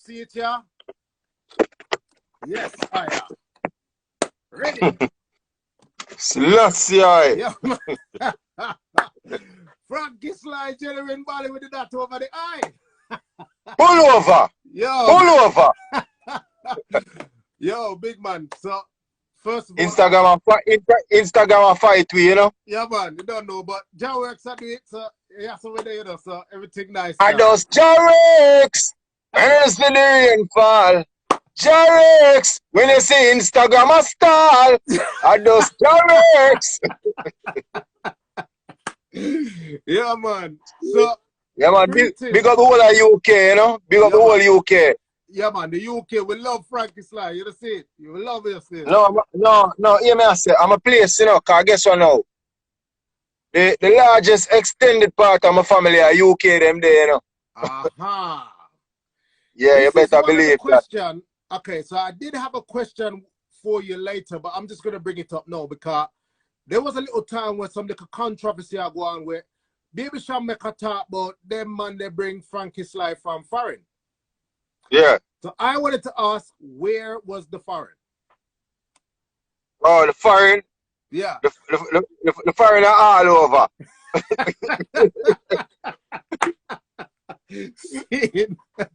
see it here? Yes, I am. Ready? Selassie. Yeah, man. Frankie Sly, genuine body with the dot over the eye. Pull over. Yo. Pull over. Yo, big man. So, first of all, Instagram fight we, you know. yeah, man. You don't know, but Jah works at it, so yeah, so we're there, you know, so everything nice. I those Jarex. And it's the rainfall. Jarex. When you see Instagram a stall. I those Jarex. Yeah, man. So, yeah, man. Big up the whole of UK, you know. Big up the whole UK. Yeah, man. The UK, we love Frankie Sly. You see it? You will love it. No. Hear me, I say, I'm a place, you know, because guess what now? The largest extended part of my family are UK, them there, you know. Aha. Yeah, you better believe that. Okay, so I did have a question for you later, but I'm just going to bring it up now because there was a little time where some little controversy are going where Baby Sham make a talk about them man they bring Frankie Sly from foreign. Yeah. So I wanted to ask, where was the foreign? Oh, the foreign? Yeah. The foreign are all over.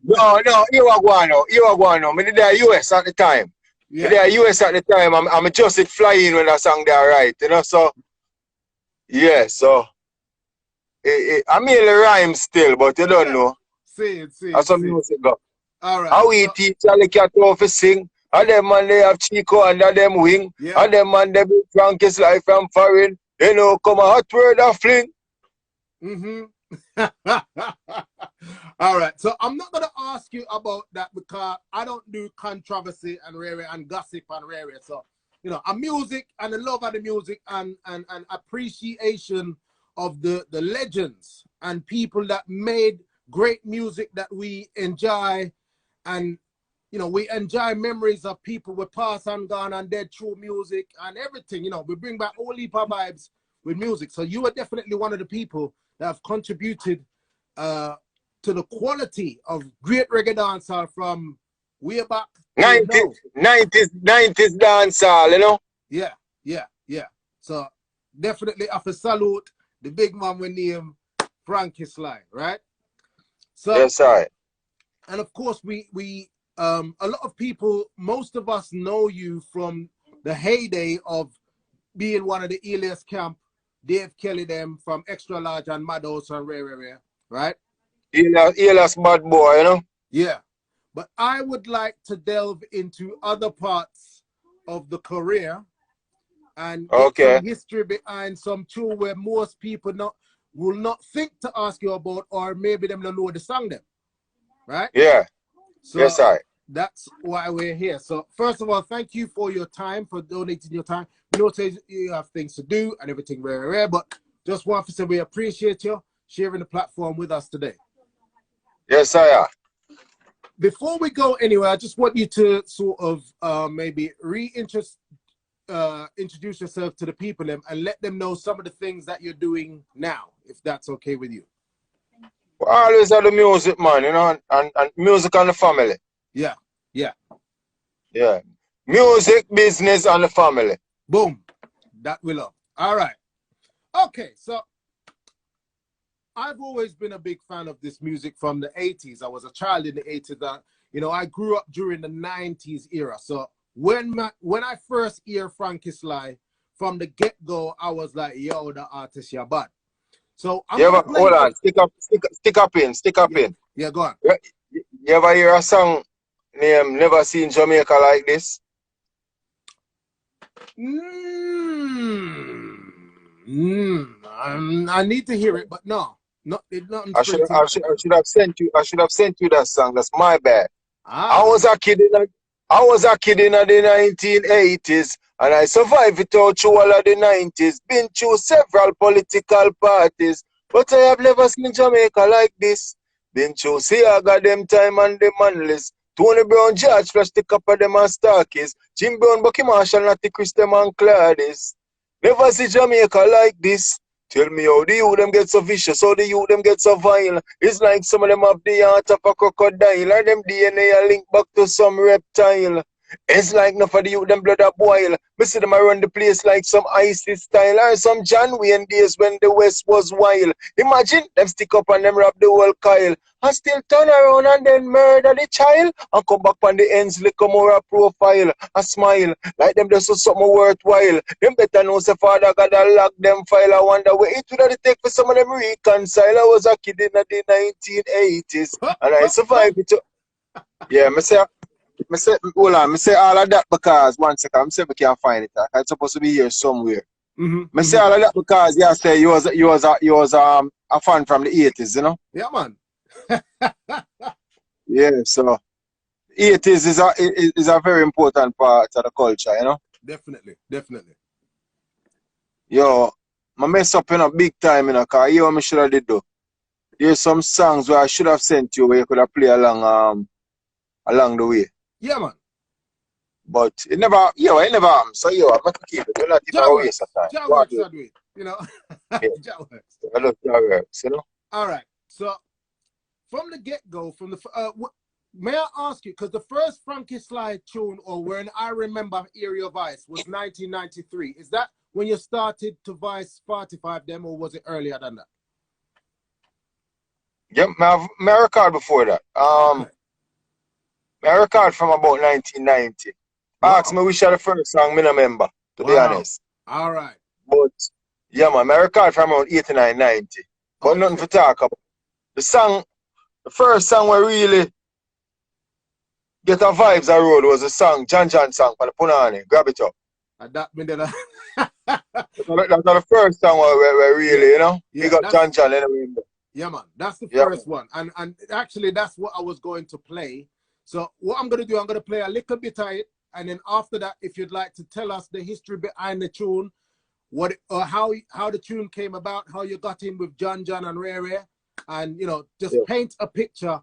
No, you are going now. I did the US at the time. Yeah. I did the US at the time. I'm just flying when I sang there, right? You know, so yeah, so I mean the rhyme still, but you don't know. See it. That's some music go. All right. How we teach Charlie Cat to sing. And them man they have Chico under them wing. Yeah. And them man they bring Frankie Sly from foreign. You know, come a hot word and fling. All right. So I'm not gonna ask you about that because I don't do controversy and rare and gossip and rare. So you know, a music and the love of the music and appreciation of the legends and people that made great music that we enjoy, and you know, we enjoy memories of people we pass and gone and dead through music and everything. You know, we bring back all heap of vibes with music. So you are definitely one of the people that have contributed to the quality of great reggae dancehall from way back. 90s dancehall, you know? Yeah. So definitely I have to salute the big man we name Frankie Sly, right? So yes, sir. And of course we a lot of people, most of us know you from the heyday of being one of the Elias Camp, Dave Kelly them from Extra Large and Madhouse and Rare, right? Elias bad boy, you know? Yeah. But I would like to delve into other parts of the career and get some history behind some tune where most people will not think to ask you about, or maybe them don't know the song them. Right? Yeah. So yes, sir. That's why we're here. So first of all, thank you for your time, for donating your time. We know you have things to do and everything rare, but just want to say we appreciate you sharing the platform with us today. Yes, sir. Before we go anywhere, I just want you to sort of maybe introduce yourself to the people and let them know some of the things that you're doing now, if that's okay with you. We always have the music, man, you know, and music and the family. Yeah. Music, business, and the family. Boom. That we love. All right. Okay, so I've always been a big fan of this music from the 80s. I was a child in the 80s. You know, I grew up during the 90s era. So when I first hear Frankie Sly, from the get-go, I was like, yo, the artist, you're bad. So I'm hold on, stick up in. Yeah, go on. You ever hear a song named Never Seen Jamaica Like This? I need to hear it, but no. I should have sent you that song. That's my bad. I was a kid in the 1980s, and I survived it all through all of the 90s. Been through several political parties, but I have never seen Jamaica like this. Been through Siaga them time and the Manless, Tony Brown, George Flash, the cup of them and Starkies, Jim Brown, Bucky Marshall, Natty Chris them and Gladys. Never see Jamaica like this. Tell me how the youth them get so vicious, how the youth them get so vile. It's like some of them have the heart of a crocodile, and them DNA are linked back to some reptile. It's like enough of the youth them blood a boil. Me see them a run the place like some icy style, or some John Wayne days when the West was wild. Imagine them stick up and them wrap the whole Kyle, and still turn around and then murder the child, and come back on the ends lick a more profile, a smile, like them just do something worthwhile. Them better know say father God a lock them file. I wonder where it would have take for some of them reconcile. I was a kid in the 1980s, and I survived it. Yeah, hold on, I say all of that because one second, I say we can't find it. It's supposed to be here somewhere. I say all of that because you say you was a fan from the 80s, you know? Yeah, man. Yeah, so 80s is a very important part of the culture, you know? Definitely, definitely. Yo, I mess up big time, you know, because you know what I should have did though. There's some songs where I should have sent you where you could have played along the way. Yeah, man. But it never happened. So I'm not keep it. You're not even a waste of time. Jah works that way, you know. Yeah. Jah works. I love Jah works, you know. All right. So from the get-go, from the may I ask you, because the first Frankie Sly tune, or when I remember Area of Ice, was 1993. Is that when you started to Vice 45 them, or was it earlier than that? Yeah, my record before that. Okay. My record from about 1990. Wow. Ask me which are the first song I remember, to be honest. All right. But yeah, man, my record from about 89, 90. But Okay. nothing to talk about. The first song we really get our vibes I road was a song, John song for the Punani, Grab It Up. That mean that That's not the first song we really, you know? Yeah, We got John anyway. yeah, man. That's the Yeah, first one. And actually that's what I was going to play. So what I'm gonna do, I'm gonna play a little bit of it, and then after that, if you'd like to tell us the history behind the tune, what or how the tune came about, how you got in with John and Rare, and you know, just paint a picture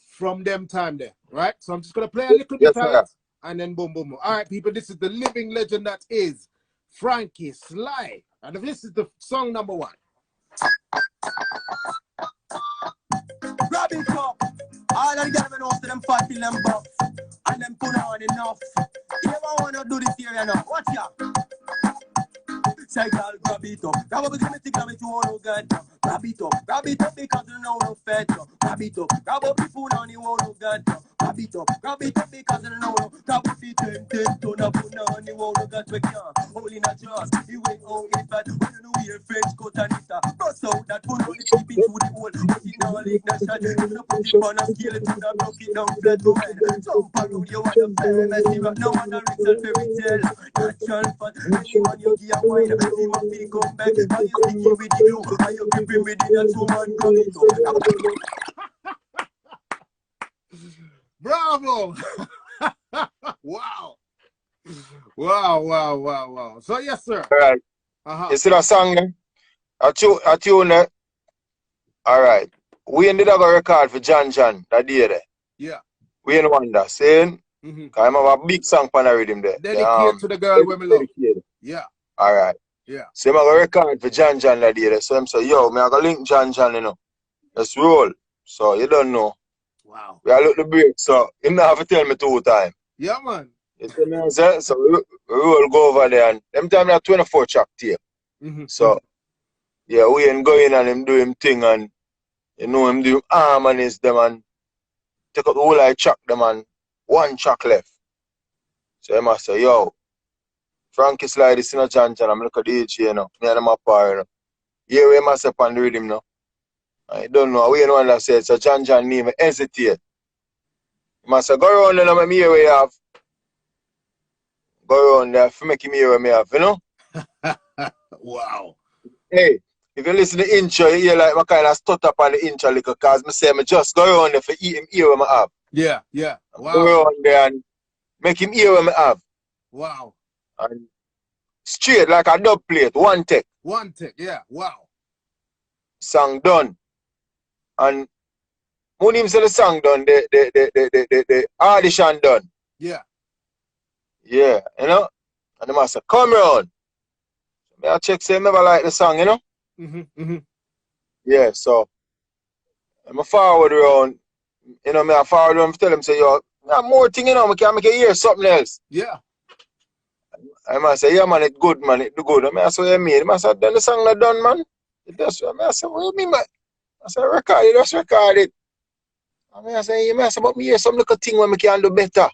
from them time there, right? So I'm just gonna play a little bit of it, and then boom, boom, boom. All right, people, this is the living legend that is Frankie Sly, and this is the song number 1. Grab it up. All of the guys know to them fat till them buff. And them put on enough. You never wanna do this here enough. Watch ya. Say girl, grab it up. Grab up the grab it to all who got. Grab it up because you know no fat. Grab it up. Grab up the food on the one who got. Grab it up because you know no. Grab up the 10 ton of food on the one who got. We can't hold in a jar. You wait on it fat. When you know your French coat and it. Bust out that food on the keep it to the hole. Put it down like that shot. You know put it on a scale to the block it down flat to head. Jump around you want to fair messy rock. No one a rich and fairy tale. Natural fun. Anyone you give a wine. See my feet come back. Are you sticking with the glue? Are you gripping with the two man coming to? Bravo! Wow. So yes, sir. all right. You see that song then? A tune there. All right. We ended up a record for John that day there. Yeah. We in Wonder saying, I have a big song for the rhythm there. Dedicated to the girl women love. Yeah. All right. Yeah. So I'm going to record for John that day there. So I'm saying, yo, I'm going to link John, you know. Let's roll. So you don't know. Wow. We are look the break. So you don't have to tell me 2 times. Yeah, man. You see me? So we roll go over there and them time we have 24 track tape. So yeah, we ain't going and him do him thing and you know him do harmonies them and take up the whole I track them and 1 track left. So I must say, yo, Frankie Sly this in a John, I'm look at the DJ, you know. Me and him apart, you know. Yeah, we must up on the rhythm now. I don't know. We ain't one that says so John name hesitate. You must say, go around and let me hear what you have. Go around there for make him hear what me have, you know? Wow. Hey, if you listen to the intro, you hear like my kind of stutter up on the intro little cause me say me just go around there for him hear what I have. Yeah. Wow. Go around there and make him hear what I have. Wow. And straight like a dub plate, 1 take. 1 take, yeah. Wow. Song done. And when him say the song done, the audition done. Yeah. Yeah, you know? And the master come round. I check say never like the song, you know? Yeah, so I'm a forward around, you know, me I forward around to tell them say, yo, I have more thing, you know, I can make you hear something else. Yeah. I must say, yeah man, it good man, it do good. I mean, I say, what you mean? I say, done the song not done, man. It does. I say, what you mean, man? I say, record it, just record it. I say, yeah, man, I say, but me hear some little thing where me can do better.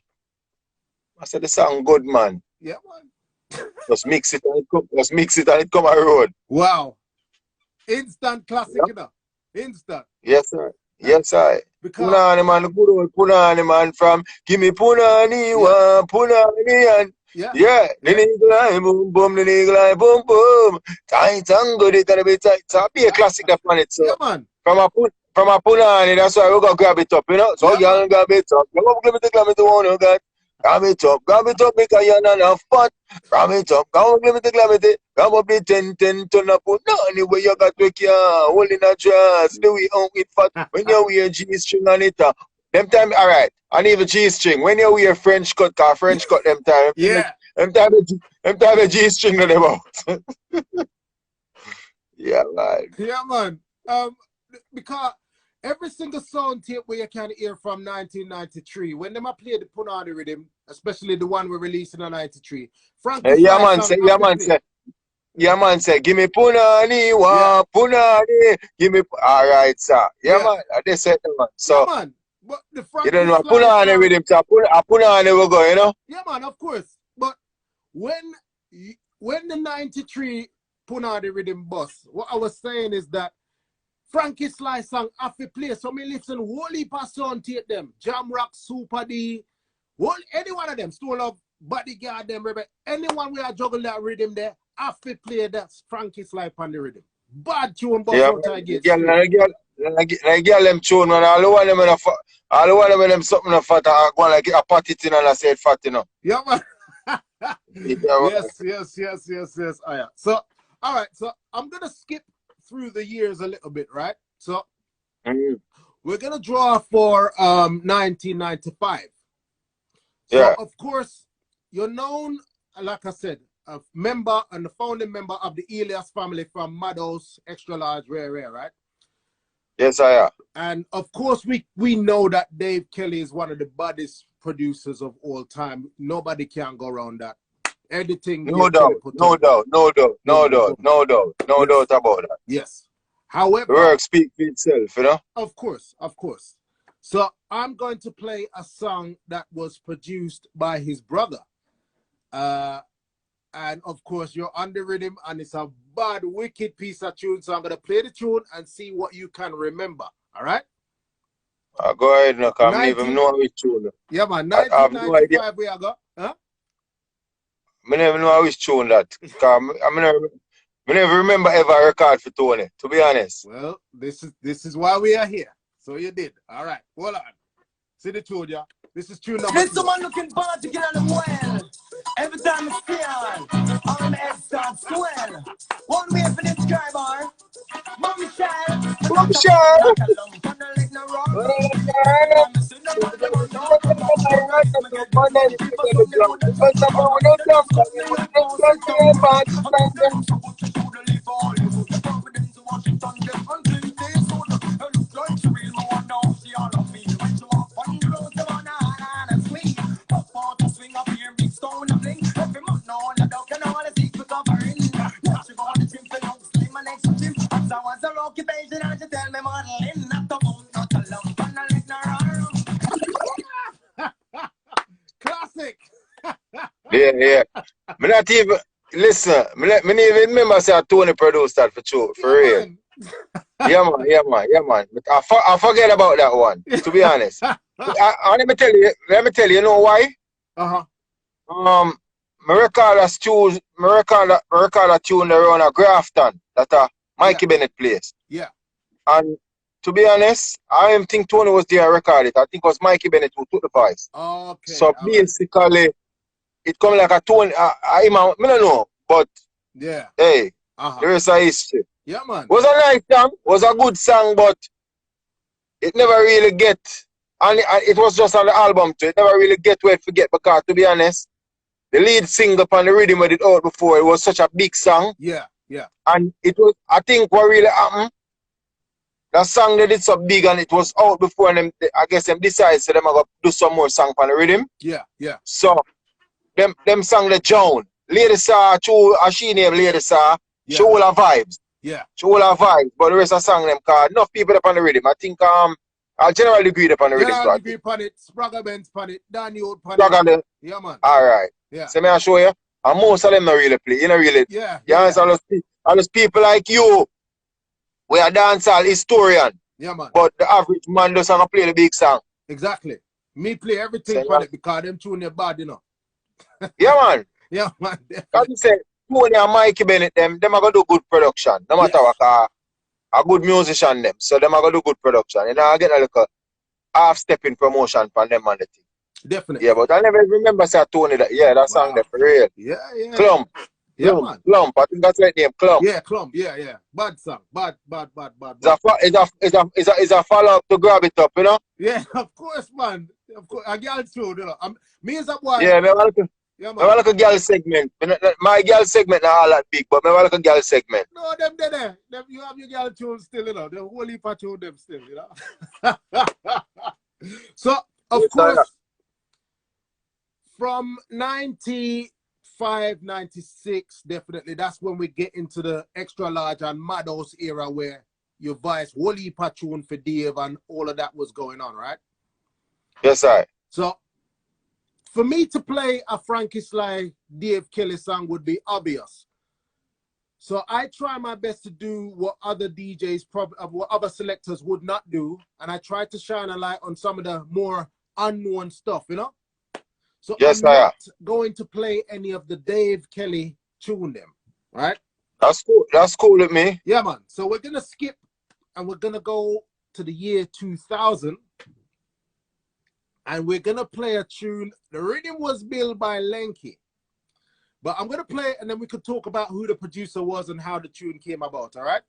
I said, the song good, man. Yeah, man. Just mix it and it come a road. Wow. Instant classic, Yep. you know. Instant. Yes, sir. Yes, I. Because Punani man, the good old Punani man from give me Punani, one Punani and yeah. the eagle eye boom boom, the eagle eye boom boom. Tight and good, it gotta be tight. So be a classic that on it. So Yeah, man. from a Punani, that's why we gotta grab it up, you know. So Yeah, y'all grab it up. You go grab it one you got. Grab it up because you're not enough pot. Grab it up, grab it. Grab up the 10 ton of put anyway you got to care. Holding a dress, the way out with fat. When you wear G-string on it, them time, alright. And even G-string. When you wear French cut, them time. yeah. Them time the G-string on them out. Yeah, man. Yeah, man. Because every single sound tape where you can hear from 1993, when them a play the Punani rhythm, especially the one we released in 93, Frankie Yeah, Slice man. Yeah, man, say, give me Punani, Punani, give me. All right, sir. Yeah, man, they said, man. So, yeah, man. But the Frankie you don't know, Slice Punani song, with him, so Punani will go, you know? yeah, man, of course. But when the 93 Punani rhythm bus, what I was saying is that Frankie Slice song have to play, so me listen whole heap of sound tape them. Jam Rock, Super D, any one of them, Stone Love, Bodyguard them, anyone we are juggle that rhythm there, have to play that Frankie Slice on the rhythm. Bad tune, but Yeah, like girl them tune, man. All the one them in them something of fat, I go like a pat it in and I said fat, you know. Yeah, man. Yeah, yes. Oh, yeah. So, all right. So I'm gonna skip through the years a little bit, right? So we're gonna draw for 1995. So yeah. of course you're known, like I said, a member and the founding member of the Elias family from Madhouse, Extra Large, Rare, right? Yes, I am. And of course we know that Dave Kelly is one of the baddest producers of all time. Nobody can go around that. Editing. No doubt about that. Yes. However, work speaks for itself, you know. Of course. So I'm going to play a song that was produced by his brother. And of course, you're on the rhythm, and it's a bad, wicked piece of tune. So I'm going to play the tune and see what you can remember. All right? Go ahead, no, because I even know which tune. Yeah, man. 1995, we are go. Huh? I never know which tune that. I never remember ever a record for Tony, to be honest. Well, this is why we are here. So you did. All right. Hold on. See the tune, yeah? This is tune number 2. There's someone looking bad to get on them well. Every time it's on, our head starts swell. One way for this driver. Mommy Shell. Classic. Yeah. Me not even listen. Me not even remember say Tony produced that for real. Yeah, man. I forget about that one. To be honest, let me tell you. You know why? Me record a tune around a Grafton that Mikey Bennett plays. Yeah. And to be honest, I didn't think Tony was there to record it. I think it was Mikey Bennett who took the voice. Okay. So basically, it come like a tone. I don't know, but yeah. Hey, there is a history. Yeah, man. Was a nice song, was a good song, but it never really get. And it was just on the album too. It never really get where it forget because, to be honest, the lead single on the rhythm with it out before, it was such a big song. Yeah. Yeah. And it was, I think what really happened, that song they did so big and it was out before and them, I guess them decided so them are going to do some more song on the rhythm. Yeah, yeah. So them song the Joan. Lady Saw, she named Lady Saw, she all her vibes. Yeah. She all her vibes. But the rest of the song them cause enough people up on the rhythm. I think I generally agree upon the rhythm. Yeah, I agree upon it. Spragga Benz upon it. Danny Old upon it. Yeah, man. Alright. Yeah. So may I show you? And most of them not really play. You know really. Yeah. You understand? All those people like you, we are dancehall historian. Yeah, man. But the average man doesn't play the big song. Exactly. Me play everything for it because them tune are bad, you know. Yeah, man. Yeah, man. As you say, Tony and Mikey Bennett, them are going to do good production. No matter what, a good musician them. So them are going to do good production. You know, I get a little half-stepping promotion from them and the thing. Definitely. Yeah, but I never remember saying Tony that, that song there for real. Yeah, yeah. Clump. Yeah, man. Clump. I think that's right name, Clump. Yeah, Clump. Yeah, yeah. Bad song. Bad. It's a follow-up to Grab It Up, you know? Yeah, of course, man. Of course. A girl too, you know. Me as a boy. Yeah, I like a girl segment. My girl segment not all that big, but I like a girl segment. No, them there. You have your girl tune still, you know. The whole heap of tune them still, you know. So, of course, from 95, 96, definitely, that's when we get into the extra large and Madhouse era where your voice, whole heap of tune for Dave and all of that was going on, right? Yes, sir. So, for me to play a Frankie Sly, Dave Kelly song would be obvious. So I try my best to do what other DJs, what other selectors would not do. And I try to shine a light on some of the more unknown stuff, you know? So I'm not going to play any of the Dave Kelly tune them, right? That's cool. That's cool with me. Yeah, man. So we're going to skip and we're going to go to the year 2000. And we're going to play a tune. The rhythm was built by Lenky. But I'm going to play it and then we could talk about who the producer was and how the tune came about, all right?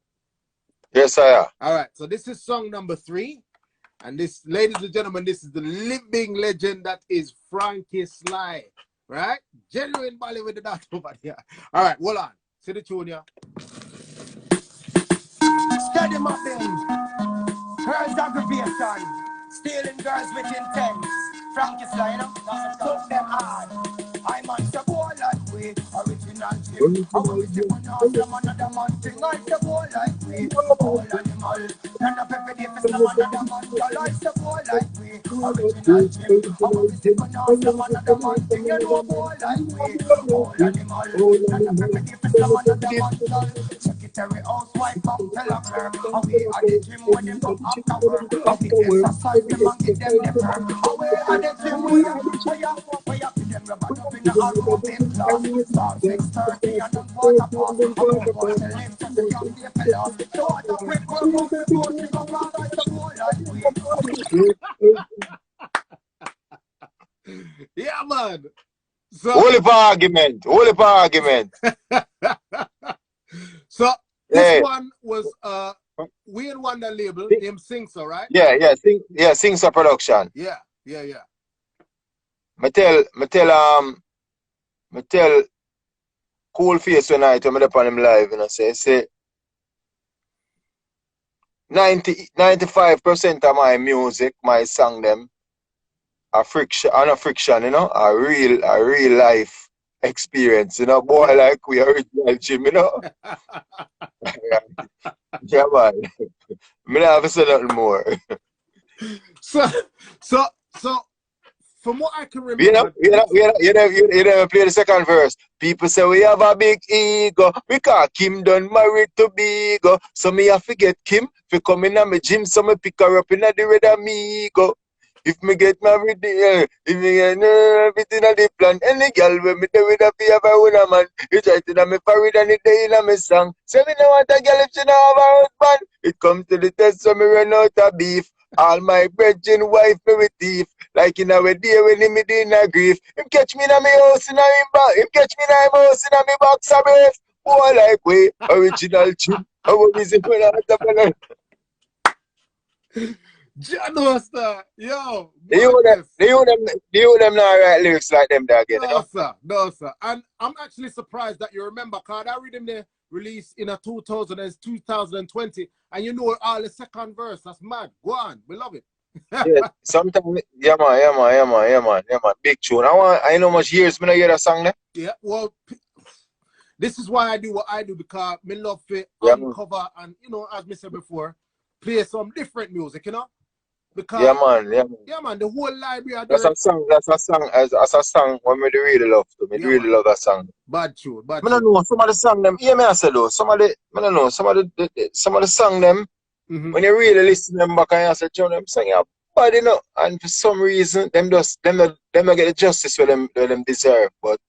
Yes, sir. All right. So this is song number 3. And this, ladies and gentlemen, this is the living legend that is Frankie Sly, right? Genuine Bali with the dot over here. All right, hold on. See the tune here. Steady mopping. Girls aggravation. Stealing girls with intent. Frankie Sly, you know? Took them hard. I'm on the ball like we. Original Jim. I want to see one of them another man thing. I the ball like we. All animal. None of every day for some another man. I like the ball like we. Original Jim. I want to see one of them another man thing. You know ball like we. All animal. None of every day for some another man. Secretary housewife up tell a firm. And we are the gym when them go after work. And we exercise them and give them the firm. And we are the gym where you put them rubber up in the aerobic class. Start 6:30 and don't water pass. And we go to lift to the young day fellas. So what a quick work off the boat. We go round like the boy like we. Yeah, man. So, Holy argument. So this one was we in Wonder label, named Singsa, right? Yeah, Singsa production. Yeah. Me tell Cool Face when I up on him live, you know, say 95% of my music, my song them a friction, you know, a real life experience, you know, boy like we original Jim, you know. Yeah, man. Me not have to say nothing more. So from what I can remember, you never play the second verse. People say we have a big ego because Kim done married to Bigo. So me have to get Kim for come in my gym, so me pick her up in the Red Amigo. If me get married, if me get everything on the plan, any girl when me do with a fee of a woman, man, you try to me married and it day in my song. So me no want a girl if she no have a husband. It come to the test, so me run out of beef. All my brethren wife me with thief. Like in our day when him in a grief. Him catch me in my house in him back. Him catch me in my house in my box of brief. Boy like we original chip. How is it when I Jano Star. Yo. Them not write lyrics like them there again, you No, know? sir. No, sir. And I'm actually surprised that you remember, because I read them there released in a 2020, and you know all the second verse. That's mad. Go on. We love it. Yeah, sometimes, yeah man. Big tune. I know much years when I hear that song there. Yeah, well, this is why I do what I do, because me love to Yeah, uncover and, you know, as I said before, play some different music, you know? Because, yeah, man. yeah, man, the whole library of That's a song. As a song when me really love to. Me yeah, really man. love that song. Bad tune, bad I don't tune. know some of the song them. Yeah, me I say though. Some of the song them. When you really listen to them back and you say, John, them sing your body, you know. And for some reason, them don't get the justice where them deserve. But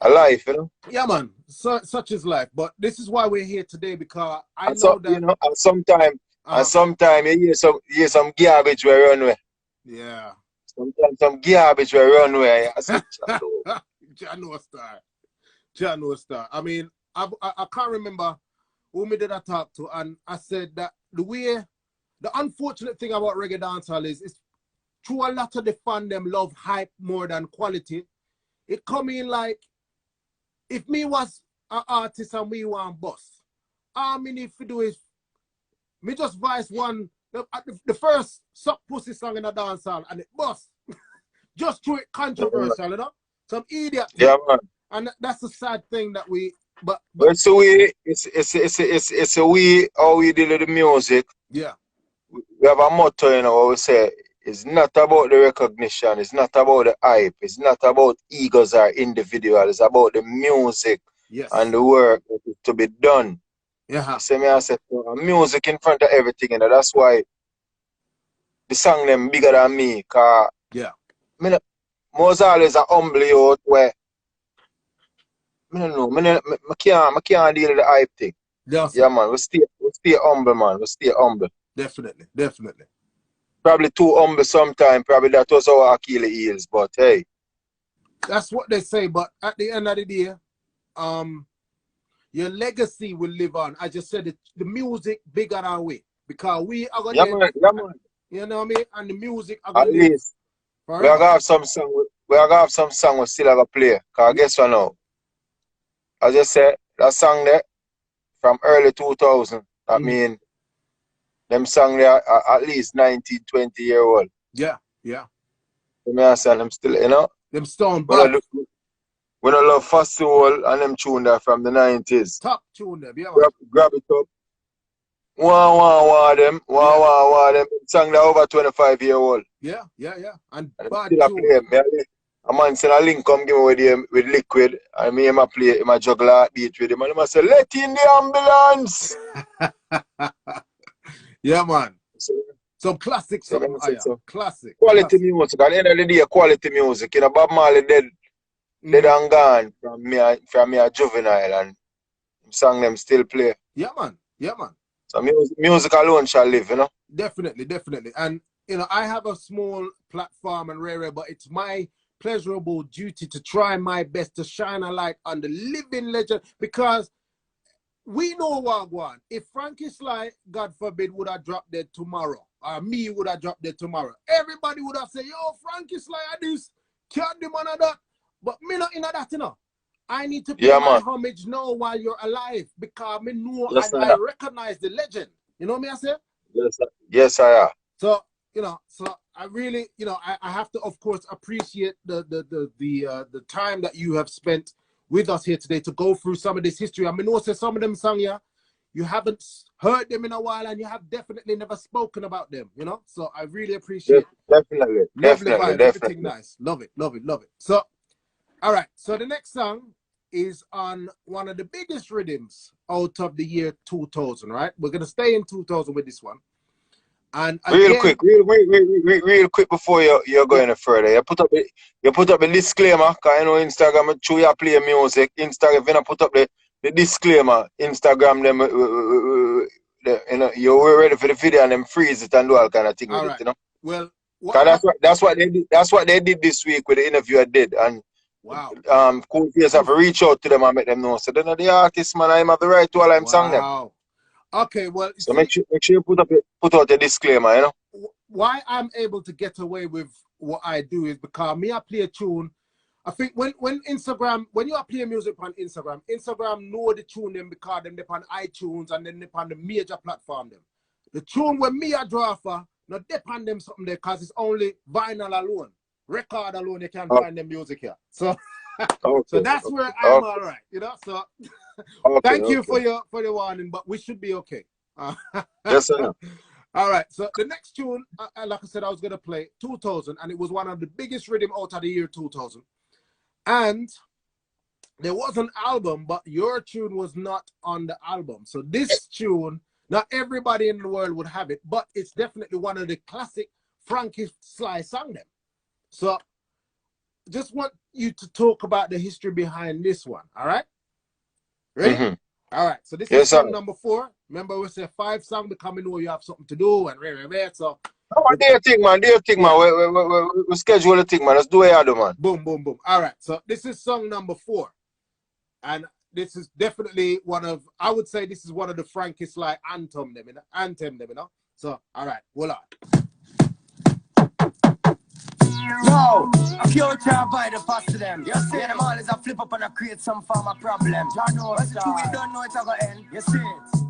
a life, you know. Yeah, man, such is life. But this is why we're here today, because I And know so, that. you know, and sometime you hear some garbage where run away. Yeah. Sometimes some garbage where run away. I said, Jano Star. Jano Star. I mean, I can't remember who me did I talk to, and I said that the unfortunate thing about reggae dancehall is through a lot of the fan them love hype more than quality. It come in like, if me was an artist and we want boss, all me need to do is me just voice one the first suck pussy song in a dancehall and it bust. Just to it controversial, you know? Some idiot thing. yeah, man. And that's the sad thing that we but It's a way how we deal with the music. yeah. We have a motto, you know, what we say. It's not about the recognition. It's not about the hype. It's not about egos or individuals. It's about the music Yes. and the work that is to be done. Yeah. So me I said, music in front of everything, you know. That's why the song them bigger than me. Cause yeah. most always a humble youth where I don't know, I can't deal with the hype thing. Yes. Yeah, man. We stay humble, man. We stay humble. Definitely, definitely. Probably too humble sometimes. Probably that was our Achilles heels, but hey. That's what they say, but at the end of the day, your legacy will live on. I just said it, the music bigger than we, because we are gonna Yeah, man. You know what I mean? And the music are At gonna live least forever. we are gonna have some song. We are gonna have some song we still have to play. Cause guess what now? As I said, that song there from early 2000. That mean them song there are at least 19, 20-year-old. Yeah, yeah. Me I say them still, you know. Them stone buff. We don't love Fast Soul and them tune there from the 90s. Top tune them, yeah. Grab it up. Wah them. Them song that over 25-year-old. Yeah. And And bad still tune. play. A man send a link come give me with Liquid, and me him a play him a juggle beat with him, and him a say, let in the ambulance. Yeah, man. Some classic song. Classic. Quality music. At the end of the day, quality music. You know, Bob Marley dead and gone from me a juvenile, and song them still play. Yeah, man. So music alone shall live, you know. Definitely. And you know, I have a small platform and rare, but it's my pleasurable duty to try my best to shine a light on the living legend, because we know Wagwan. If Frankie Sly, God forbid, would have dropped dead tomorrow, or me would have dropped dead tomorrow, everybody would have said, yo, Frankie Sly are this, can't do man of that. But me not in that, you know. I need to pay my homage now while you're alive, because me know I recognize the legend. You know what I say? Yes, I am. So, you know, I really, you know, I have to, of course, appreciate the time that you have spent with us here today to go through some of this history. I mean, also some of them songs here, you haven't heard them in a while, and you have definitely never spoken about them, you know? So I really appreciate it. Definitely. Everything nice. Love it. So, all right. So the next song is on one of the biggest rhythms out of the year 2000, right? We're going to stay in 2000 with this one. And again, real quick before you're going further, you put up the disclaimer, because you know Instagram, show you play music. Instagram, if you put up the disclaimer, Instagram them, you know, you're ready for the video and them freeze it and do all kind of thing with it, you know. Well, that's what they did. That's what they did this week with the interview I did, and wow. Cool Face have to reach out to them and make them know. So then the artist, man, I have the right to all I'm song them. Okay, well, so make sure you put out the disclaimer, you know. why I'm able to get away with what I do is because me I play a tune. I think when Instagram, when you are playing music on Instagram, Instagram know the tune them because them on iTunes and then they on the major platform them. The tune when me a draw for, not depend them something there because it's only vinyl alone. Record alone, you can't find them music here. So so that's where I'm all right, you know. So thank you for your warning, but we should be okay. Yes, sir. All right, so the next tune, like I said, I was gonna play 2000, and it was one of the biggest rhythm out of the year 2000. And there was an album, but your tune was not on the album. So this tune, not everybody in the world would have it, but it's definitely one of the classic Frankie Sly song them. So just want you to talk about the history behind this one. All right? Ready? Mm-hmm. All right. So this is song number 4. Remember we said 5 songs becoming know you have something to do and so do your thing, man. Do your thing, man. We schedule the thing, man. Let's do it, man. Boom, boom, boom. All right. So this is song number 4. And this is definitely one of, I would say this is one of the Frankie Sly anthem them, you know? So, all right, hold on. Yo, a future by the past to them. You see them all is a flip up and a create some form of problem. You know it's true, we don't know it's gonna end. You see it.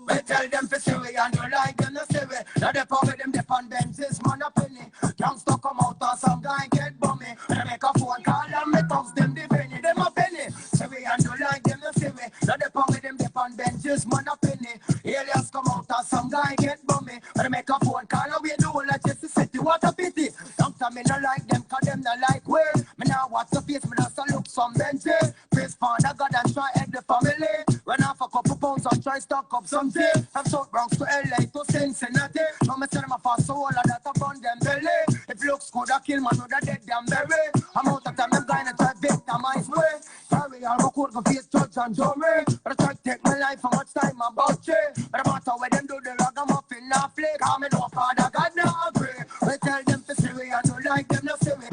We tell them to see we and you like them to see we. Now they power with them depend benches, man a penny. Youngster come out and some guy get bummy. When I make a phone call and me thugs them the penny, them a penny. See we and you like them to see we. Now they power with them depend benches, man a penny. Aliens come out and some guy get bummy. When I make a phone call and we do all like just to city, what a pity. Youngster me no like them, cause them not like we. Me now watch the face, me just a look some benches. Praise Father God and try help the family. Run off a couple pounds and try stock up some tea. From South Bronx to LA to Cincinnati. Now me send them a fast soul and that upon them belly. If looks good, I kill man with a dead damn berry. I'm out of time, them guy and try victimize me. Sorry, I'll go go face judge and jury. But I try to take my life, how much time about you. But I matter where them do the ragamuffin now flick. I'm in no Father God now agree. We tell them to see we and don't like them to see we.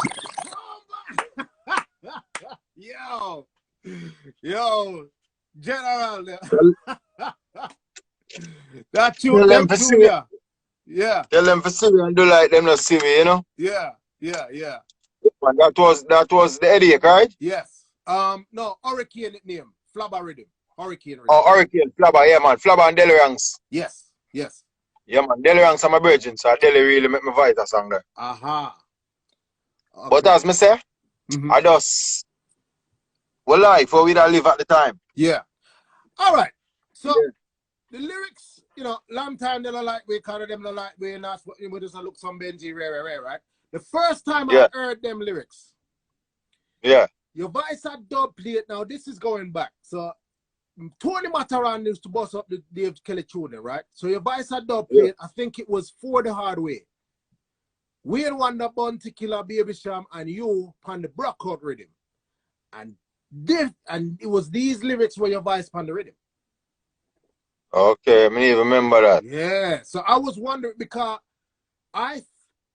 Yo, General. That you, them too, yeah. Yeah. Tell them to see me and do like them not see me, you know? Yeah. And that was the headache, right? Yes. No, Hurricane name. Flabba rhythm. Hurricane rhythm. Oh, Hurricane, Flabba, yeah, man. Flabba and Delirangs. Yes. Yeah, man. Delirangs are my virgin, so Deli really make me voice that song there. Aha. Okay. But as me say, I just, we life for we that live at the time. Yeah. All right. So, the lyrics, you know, long time they don't like we, kind of them don't like we, and that's what we just look some Benji, right? The first time I heard them lyrics, your voice had dub plate. Now, this is going back. So, Tony Mataran used to bust up the Dave Kelly tune, right? So, your voice had dub plate. I think it was For the Hard Way. We had Wonder Bounty Killer, Baby Sham, and you on the Brockout rhythm. And it was these lyrics where your voice on the rhythm. Okay, I mean, remember that. Yeah, so I was wondering because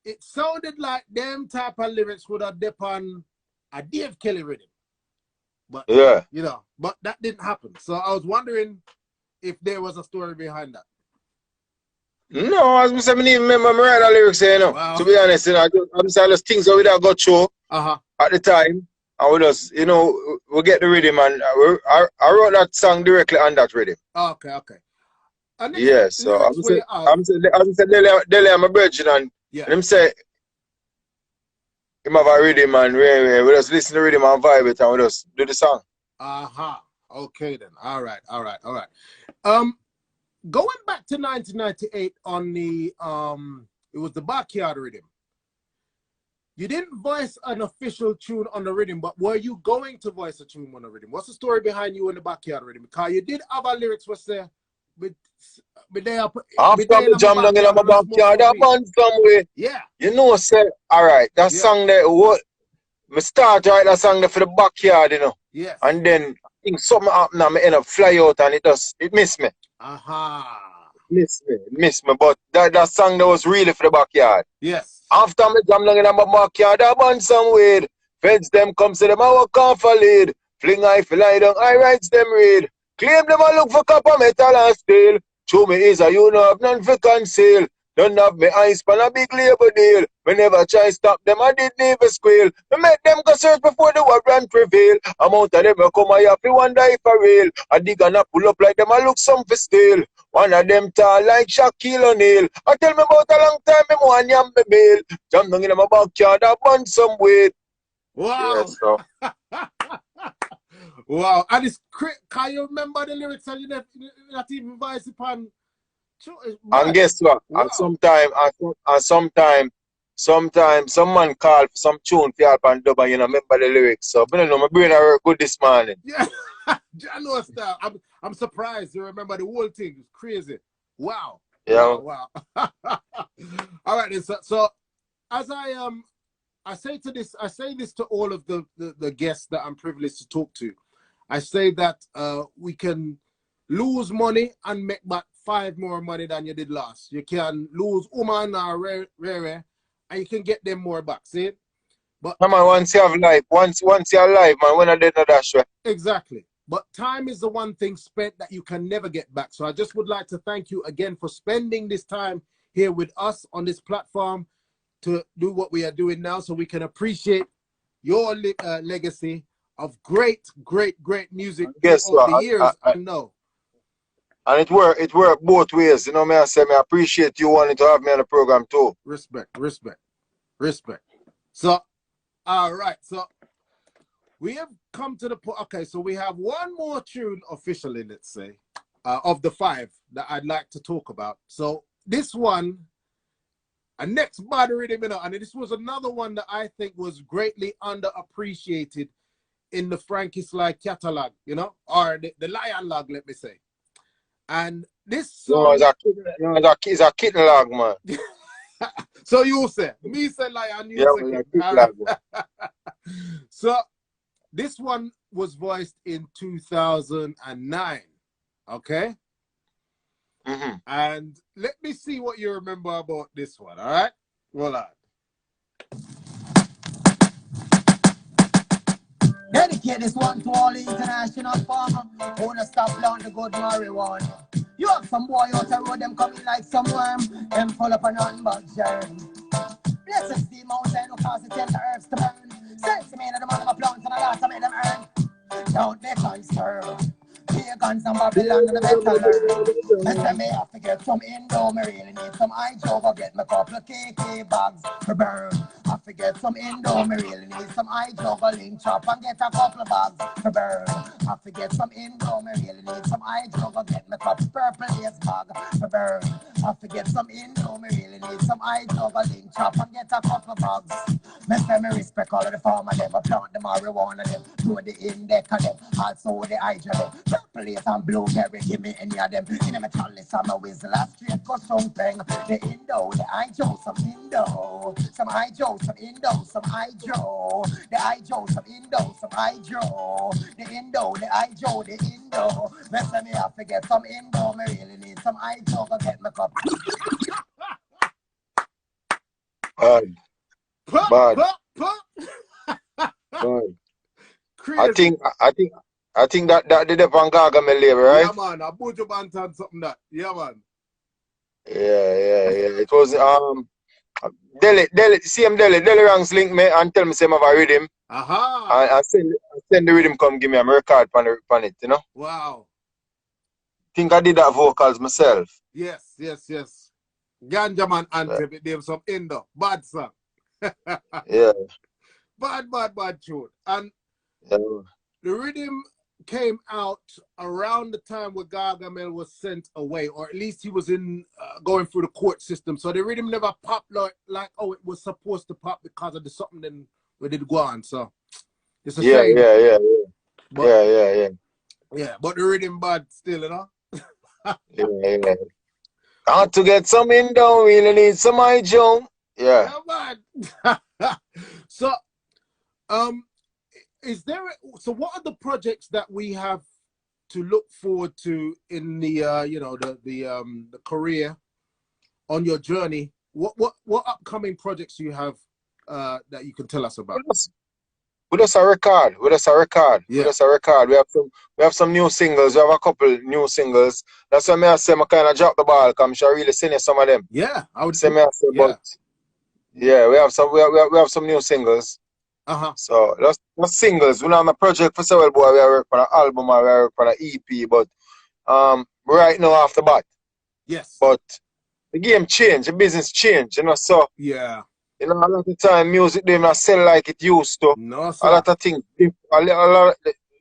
it sounded like them type of lyrics would have dipped on a Dave Kelly rhythm. But you know, but that didn't happen. So I was wondering if there was a story behind that. No, as I said, I didn't remember me write the lyrics, you know. Wow. To be honest, you know, I'm saying those things that we that got through at the time. And we just, you know, we get the rhythm and I wrote that song directly on that rhythm. Okay. And so I'm saying Dele I'm a virgin and him say him have a rhythm and we just listen to the rhythm and vibe it and we just do the song. Okay then. All right. Going back to 1998 on the it was the Backyard rhythm. You didn't voice an official tune on the rhythm, but were you going to voice a tune on the rhythm? What's the story behind you in the Backyard rhythm? Because you did have a lyrics was there. After me jam down in my backyard, that man somewhere. Yeah. You know, say, all right, that song there, what? Me start write that song there for the Backyard, you know. Yes. And then think something happened and I end up fly out and it miss me. Miss me. But that song that was really for the Backyard. Yes. After me jam down in my backyard, I burn some weed. Feds them come to them, I walk off a lead. Fling I feel lie down, I writes them read. Claim them I look for copper, metal and steel. Show me is a you know have none for conceal. Don't have me eyes pan a big labor deal. Me never try stop them, I didn't even squeal. Me make them go search before the warrant prevail. I'm out of them, I come here, fi wonder if I real. I dig and I pull up like them, I look some for steel. One of them tall like Shaquille O'Neal. I tell me about a long time, me want yam me bail. Jump down in my backyard, I burn some weight. Wow. Yes, so. Wow. And it's can you remember the lyrics and you not even voice upon? And guess what? Wow. And sometimes some man call for some tune for help and dub and you know remember the lyrics. So I don't know, my brain I work good this morning. Yeah. I know that. I'm surprised you remember the whole thing. It's crazy. Wow. Yeah. Wow. All right then. So as I say this to all of the guests that I'm privileged to talk to. I say that we can lose money and make back 5 more money than you did last. You can lose Oman or Rare and you can get them more back. See? But no, man, once you have life, once you're alive, man, when I did not dash. Exactly. But time is the one thing spent that you can never get back. So I just would like to thank you again for spending this time here with us on this platform to do what we are doing now so we can appreciate your legacy of great music throughout the years. I know. And it worked both ways. You know me, I say, I appreciate you wanting to have me on the program too. Respect. So, all right. So, we have come to the point. Okay, so we have one more tune officially, let's say, of the 5 that I'd like to talk about. So, this one, a next bad rhythm, you know, and this was another one that I think was greatly underappreciated in the Frankie Sly catalog, you know, or the Lion log, let me say. And this song... it's a kitten log, man. So you say, me say Lion, you say kitten log. So this one was voiced in 2009, okay? Mm-hmm. And let me see what you remember about this one, all right? Hold on. Dedicate this one to all the international farmers who wanna stop down the good marijuana. You have some boy out the road, them coming like some worm, them full up on unbug germ. Blessed the mountain who cause the tender herbs to burn. Sense me to the man of a plant and a lot to make them earn. Don't be concerned. Pagans and Babylon and the better learn. And tell me I have to get some Indo, me really need some iJo, go get me couple of KK bags for burn. I forget some Indo, me really need some iJo, go link chop and get a couple of bags for burn. I forget some Indo, me really need some iJo, go get me couple purple lace bag for burn. I forget some Indo, me really need some iJo, go link chop and get a couple of bags. Me say me respect all of the farmer them, I plant the marijuana them, do the indica them, also the iJo them. Purple lace and blueberry, give me any of them. In the metallic, I'm a whistle, a straight go something. The Indo, the iJo, some Indo, some iJo, some Indo, some iJo, the iJo, some Indo, some iJo, the Indo, the iJo, the Indo. Mess me up to get some Indo, me really need some iJo, go get my cup. Bad. I think that did the Vangaga me label, right? Yeah, man. I put your band on something that. Yeah, man. Yeah. It was Delhi ranks link me and tell me some of a rhythm. Aha. I send the rhythm come give me a record on it, you know? Wow. Think I did that vocals myself. Yes. Ganja Man anthem, it gave some Indo. Bad song. Yeah. Bad tune. And yeah. the rhythm came out around the time where Gargamel was sent away, or at least he was in going through the court system. So the rhythm never popped like oh, it was supposed to pop because of the something then we did go on. So it's a shame. Yeah. But, yeah, but the rhythm bad still, you know. yeah. Got to get some Indo, really need some iJo. Yeah. Man. So is there so what are the projects that we have to look forward to in the you know the career on your journey? What upcoming projects do you have that you can tell us about? With us a record. With us a record. Yeah. With us a record. We have some new singles. We have a couple new singles. That's why I say I kind of drop the ball because I'm sure really seen some of them. Yeah, I would say, yeah. but yeah, we have some new singles. So that's singles. We don't have a project for several boy. We are working on an album or we are working on an EP, but right now off the bat. Yes. But the game changed, the business changed, you know, so yeah. You know, a lot of time music they not sell like it used to. No, sir. A lot of things,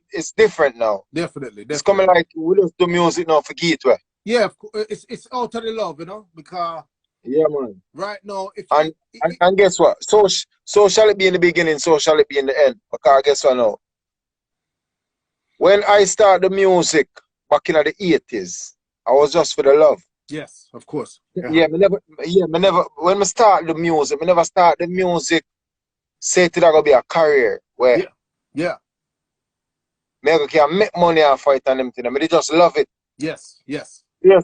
it's different now. Definitely. It's coming like we just do music now for Gateway. Yeah, it's out of the love, you know, because yeah, man. Right now, if and guess what? So shall it be in the beginning, so shall it be in the end. Because guess what now? When I started the music back in the 80s, I was just for the love. Yes, of course. Yeah, me never. When I start the music, I never start the music. Say it gonna be a career where. Yeah. Me can make money off it and them things. Me just love it. Yes. Me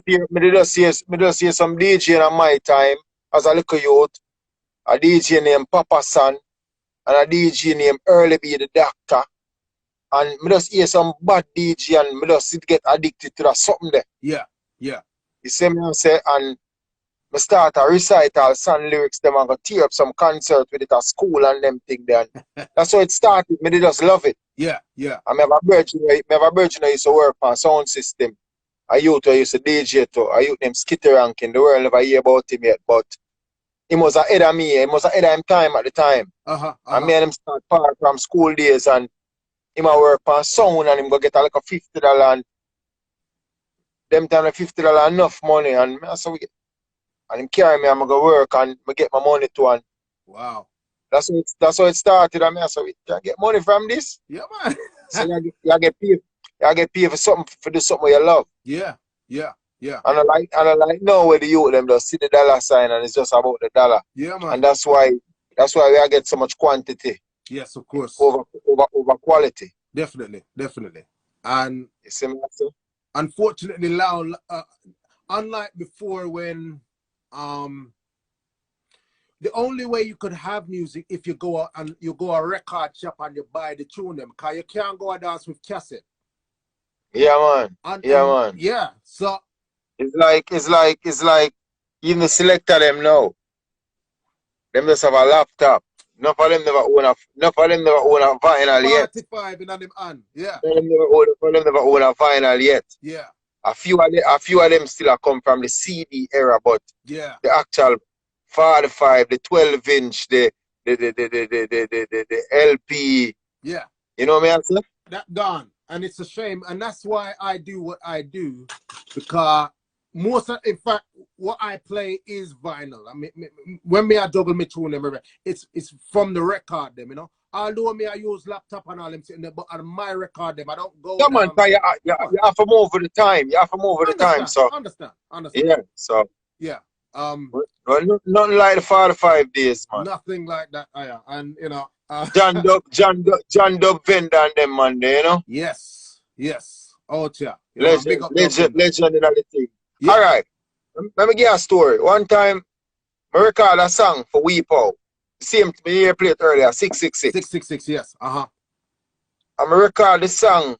just see some DJ in my time as a little youth. A DJ named Papa San and a DJ named Early B the Doctor. And me just hear some bad DJ and me just get addicted to that something there. Yeah. You see me say, and I start a recital, some lyrics, them and go tear up some concert with it at school and them thing there. That's how it started. Me just love it. Yeah. I have a virgin I used to work on sound system. I used to DJ to. I used to name Skitty Rankin. The world never hear about him yet, but he was ahead of me. He was ahead of him time at the time. And me and him start part from school days and him a work on sound and him go get like a $50 and them time $50 enough money and and him carry me and I go work and I get my money too and wow. That's how it started and I so we can get money from this. Yeah, man. So you get paid for something for do something you love. Yeah. And I like now where the youth them just see the dollar sign and it's just about the dollar. Yeah, man. And that's why we get so much quantity. Yes, of course. Over quality. Definitely. And you see me, unfortunately now, unlike before when the only way you could have music if you go a record shop and you buy the tune them, because you can't go and dance with cassette. Yeah, man. Man. Yeah. So it's like even the selector them now. Them just have a laptop. Enough of them never own a vinyl yet. 45 in them hand. Yeah. Them never own a vinyl yet. Yeah. A few of them still come from the CD era, but yeah, the actual 45, the 12-inch, the LP. Yeah. You know what I mean? That gone. And it's a shame. And that's why I do what I do. Because in fact, what I play is vinyl. I mean, when I juggle my tune, it's from the record them, you know. Although I use laptop and all them sitting there, but on my record them, I don't go. Yeah, man, you have to move with the time. You have to move with the time. So understand. Yeah. So yeah. Nothing like the 45 days, man. Nothing like that. And you know, John Dub vendor and them man there, you know. Yes. Oh yeah. Legend in the thing. Yeah. All right. Let me give you a story. One time, I record a song for Weepo. Same to me here played earlier, 666. 666, yes. I'm gonna record the song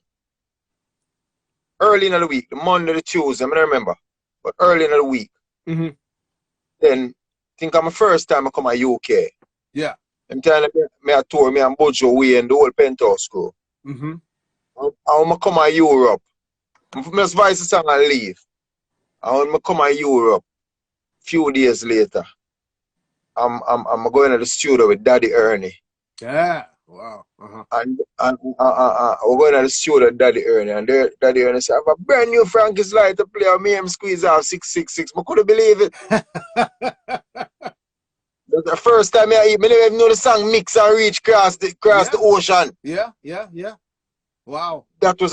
early in the week, the Monday, the Tuesday, I don't remember, but early in the week. Then I think I'm the first time I come to UK. Yeah. I'm telling me a tour, me and Bojo Way and the whole Penthouse crew. I'm gonna come to Europe. I'm just voice the song and leave. I'm gonna come to Europe. Few days later. I'm going to the studio with Daddy Ernie. Yeah, wow. And we're going to the studio with Daddy Ernie. And Daddy Ernie said, I have a brand new Frankie's Light to play. Me and squeeze out 666. I couldn't believe it. That's the first time I never even know the song Mix and Reach across the ocean. Yeah. Wow. That was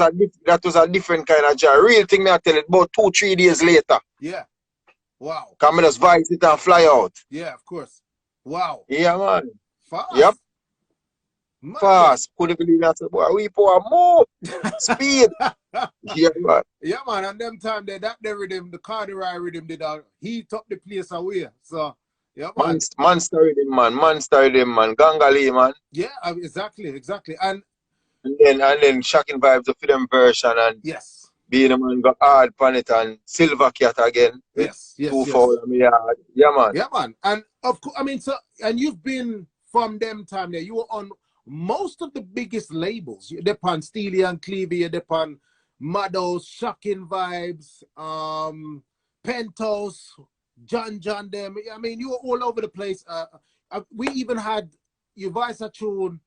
a different kind of joy. Real thing, I tell it about 2-3 days later. Yeah. Wow. Come just voice it and fly out. Yeah, of course. Wow. Yeah, man. Fast. Yep. Man. Fast. Couldn't believe that. Boy, we pour more speed. Yeah, man. Yeah, man. And them time that rhythm, the Cardi rhythm did heat up the place away. So Yeah, man. Monster Rhythm, man. Monster Rhythm, man. Gangali, man. Yeah, exactly. And then Shocking Vibes of them version and yes. being a man got hard pan it and Silver Cat again with Yes. 2 foul a yard. Yeah, man. Yeah, man. And of course, I mean, so and you've been from them time there. You were on most of the biggest labels. You're upon Steely and Clevie. You're upon Maddo's, Shocking Vibes, Pentos, John them. I mean, you were all over the place. We even had your voice a tune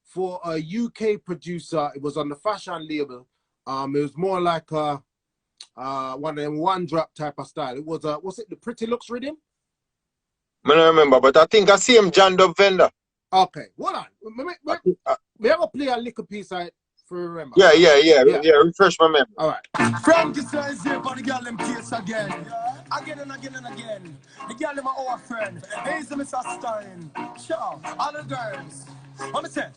for a UK producer. It was on the Fashion label. It was more like one of them one drop type of style. It was was it the Pretty Looks Rhythm? I don't remember, but I think I see him John Dub Vendor. Okay, hold on. We have to play a little piece of it for remember. Yeah. Refresh my memory. All right. Frankie says here for the girl them case again. Again and again and again. The girl them my old friend. Hazel Mr. Stein. Sure, all the girls. Let me say.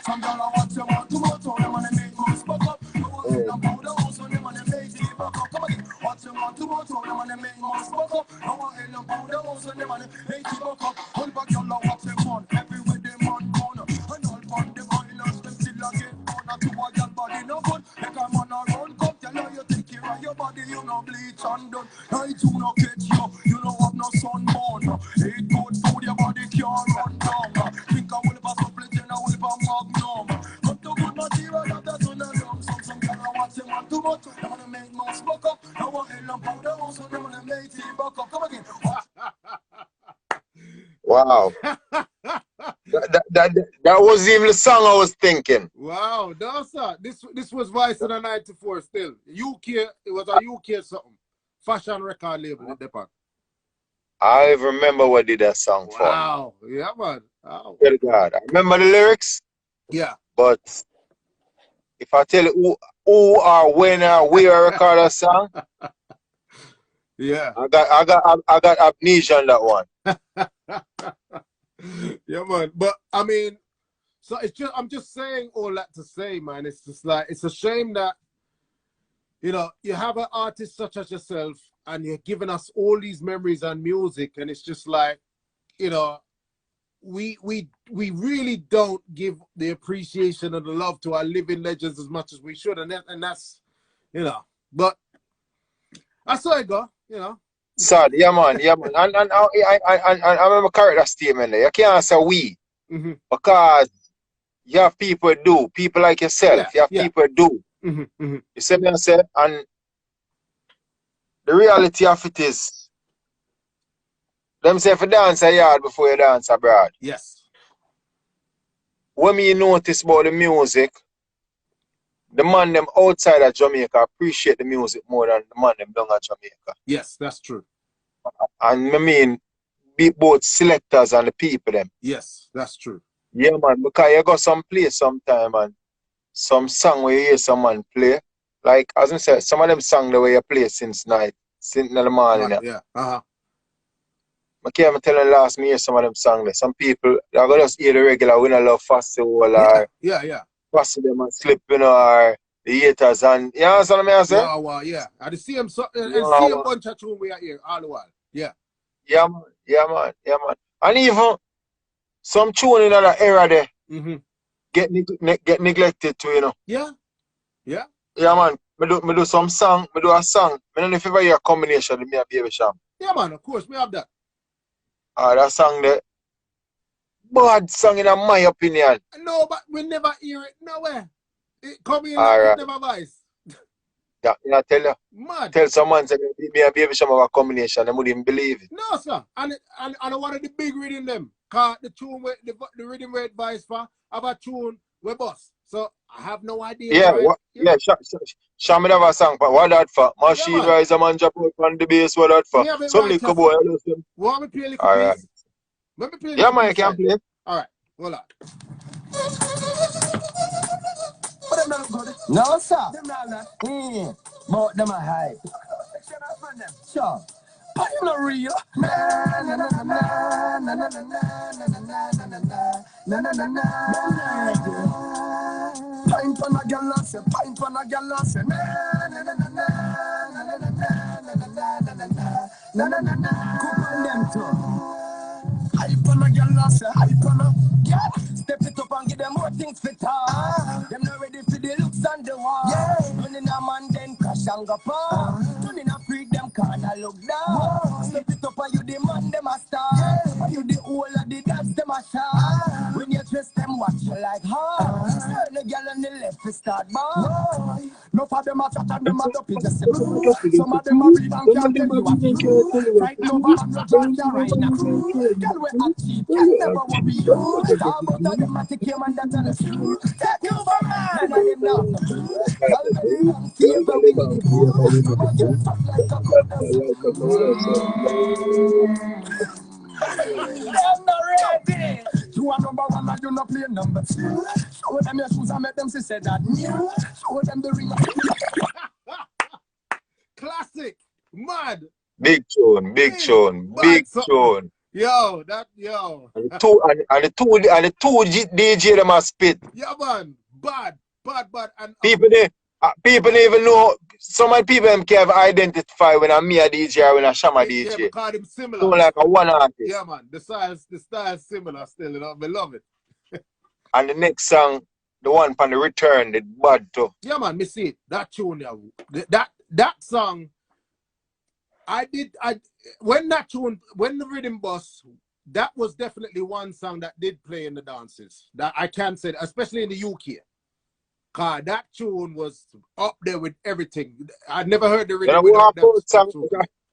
Some girl I want to motor them and they make moves buck up. You want to them powder house on them and they make it buck up. Come again. Want to motor them and they make moves buck up. You want to them powder house on them and they make it buck up. Hold back your love watch them on. Everywhere them on corner. And all fun them islands them still again. On to a girl body no good. Like a man around come tell her you take care of your body. You no bleach and done. I do not get you. You don't have no sunburn. Eat good food your body can't run down. Think I will pass up plenty and I will pass magnum. Come to good material that's on the lump. Some girl I watch them want too much. They wanna make mouse buck up. They want a lump powder house and they wanna make tea buck up. Come again. Wow. that was even the song I was thinking. Wow, no sir. This was Vice in the 94 still. UK, it was a UK something. Fashion record label at Depot. I remember what did that song for. Wow. Yeah, man. Wow. Good God. I remember the lyrics. Yeah. But if I tell you who or when or where I record a song, yeah. I got amnesia on that one. Yeah, man. But I mean, so I'm just saying all that to say, man, it's just like it's a shame that you have an artist such as yourself and you're giving us all these memories and music, and it's just like, we really don't give the appreciation and the love to our living legends as much as we should, and that's but I saw it go, Sad, yeah man. And I remember correct that statement there. You can't say we because you have people do, people like yourself, you have people do. You see me say, and the reality of it is, them say if you dance a yard before you dance abroad. Yes. When you notice about the music, the man them outside of Jamaica appreciate the music more than the man them down at Jamaica. Yes, that's true. And I mean, both selectors and the people them. Yes, that's true. Yeah, man, because you go some place sometime and some song where you hear someone play, like as I said, some of them songs the way you play since the morning. Yeah. I can't tell you last me hear some of them songs. Some people they're gonna just hear the regular we don't love festival or fast them and slip, or the haters and you understand what I say? Wow, yeah. I see him a bunch of tune we are here all the while. Yeah. Yeah man. And even some tune in that era there get neglected too, Yeah. Yeah, man. Me do some song, me do a song. I don't know if you ever hear a combination with me and Baby Sham. Yeah, man, of course, we have that. That song there. Bad song in my opinion. No, but we never hear it nowhere. It come in right. never voice. Yeah, I tell you. Mad. Tell someone say me and Baby Sham have a combination, they wouldn't even believe it. No, sir. And one of the big rhythm them. Cause the tune with the rhythm with advice for have a tune with boss. So I have no idea. Yeah, right? Sham have a song, but what that for? Machine rise a man drop out on the bass, what that for? Some little boy, I love them. Want me play a little piece? Let me play. Yeah, man, you can play. Alright, hold on. No, sir. But them are hype. Sure. But you know real. Pint on a galaxy, pint on a galaxy. Cook on them too. on a girl and say hype on a. Yeah, step it up and give them more things for talk. Them not ready for the looks on the wall. Yeah, running a man then crash and go par. Running a freak them can't look down. Step it up and you the man them a star. And you the whole of the dance them a shot. When you dress them watch you like hard. Turn the girl on the left to start bar. No for them a chat and them a dopey just say blue. Some of them a read and can't tell you what to do. Right now but no John can ride na crew. Girl we a cheap, can never worry you. Talk about the dramatic came and that's on the street. Take you for man. None of them now no true. All the young fever we need to do. But you fuck like a I'm not ready. You are number one and you not play number two. Show them your shoes and make them say that new. Show them the ring. Classic. Mad. Big tune, big tune, big tune. Yo, that yo. And the two DJ them a spit. Yeah, man. Bad. And People don't even know. Some of the people them can identify when I'm me a DJ or when I'm Shama yeah, DJ. because them similar. So like a one artist. Yeah, man. The style similar still, you know. I love it. And the next song, the one from the return, the bad too. Yeah, man, me see it. That tune, yeah. That song, when the rhythm bus, that was definitely one song that did play in the dances. That I can say, especially in the UK. Cause that tune was up there with everything. I never heard the rhythm.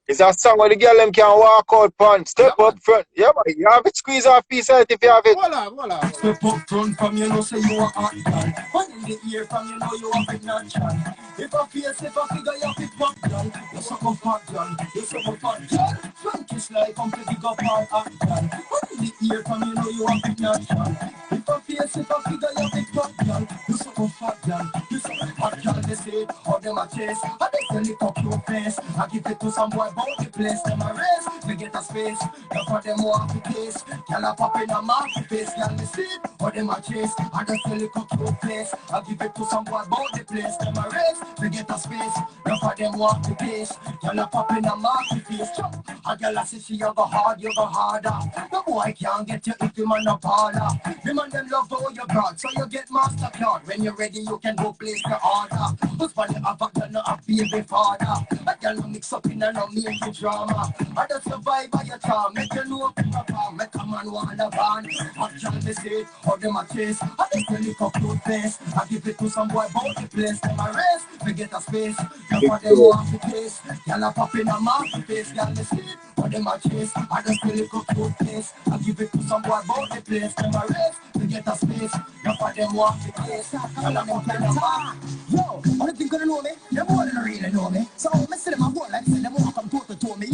It's a song where the girl them can walk out front, step up front. Yeah, man, you have it squeeze off piece out if you have it. Voila. Step up front from you know say you are hot gun. One in the ear from you know you are big natural. If I face, if I figure you fit back gun. You suck up hot gun, you suck up hot gun. Front is like come to dig up on hot gun. One in the ear from you know you are big natural. If I face, if I figure you fit back gun. You suck up hot gun, you suck up hot gun. They say, all them a chase, and they sell it up your face. I give it to some boy about the place, them a race. We get a space, now for them walk the case. Y'all a pop in a marketplace, y'all me see. Or them a chase, I just sell it up your place. I give it to some boy about the place, them a race. We get a space, now for them walk the case. Y'all a pop in a marketplace, chop. A girl a say she you go hard, you go harder. No boy can't get you if you man a parlor. The man them love how you broad, so you get master card. When you're ready, you can go place the order. Husband you have a girl, no a baby father. A girl no mix up in and no make you drama. I just survive by your charm, make you know papa, make a man wanna ban. What can they say? How them a chase? I just tell you up your face. I give it to some boy about the place. Them a race, we get a space. That's what they want to taste. Y'all a pop in a marketplace, y'all they sleep. What them a chase? I just tell you up your face. I give it to some boy about the place. Them a race, we get a space. That's what they want to taste. Y'all a pop in a mark. Yo, I don't think gonna know me. Them boy don't really know me. So I say them a boy like say them want come to me.